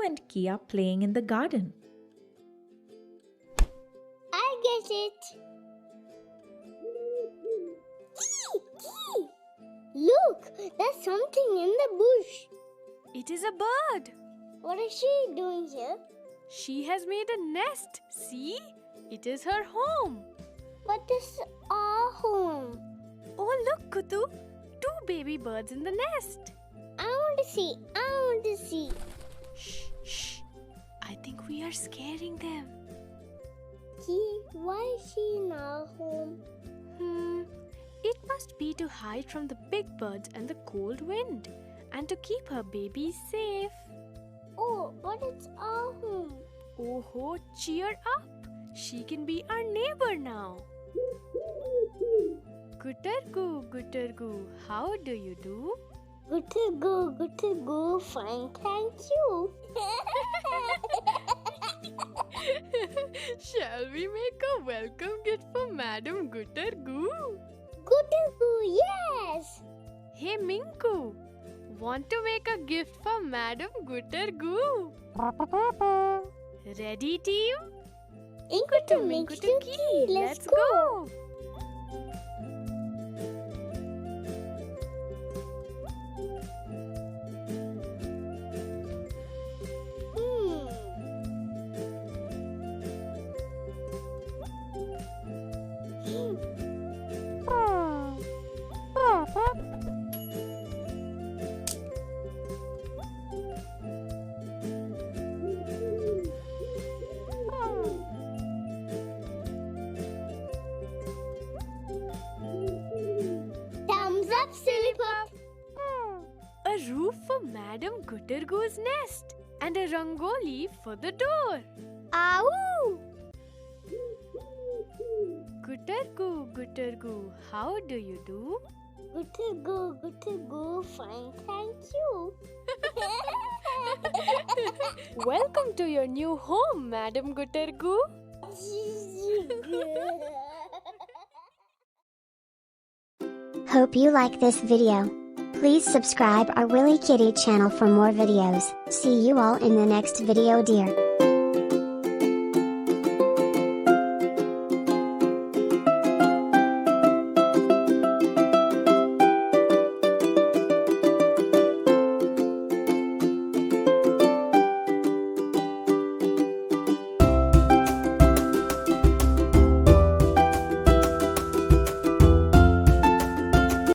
and Key are playing in the garden. I get it. Key! Look, there's something in the bush. It is a bird. What is she doing here? She has made a nest. See? It is her home. But this is our home. Oh, look, Kutu. 2 baby birds in the nest. I want to see. Shh, shh. I think we are scaring them. Key, why is she in our home? It must be to hide from the big birds and the cold wind, and to keep her babies safe. Oh, but it's our home. Oh, cheer up. She can be our neighbor now. Guttergoo, how do you do? Good to go, fine, thank you. Shall we make a welcome gift for Madam Guttergoo? Good to go, yes. Hey Minku, want to make a gift for Madam Guttergoo? Ready, team? Inku to Minku to Key, let's go. Thumbs up, silly pup. A roof for Madam Guttergoo's nest and a rangoli for the door. Ow! Guttergoo, how do you do? Good to go, fine, thank you. Welcome to your new home, Madam Guttergoo. Hope you like this video. Please subscribe our Wily-Kiddie channel for more videos. See you all in the next video, dear.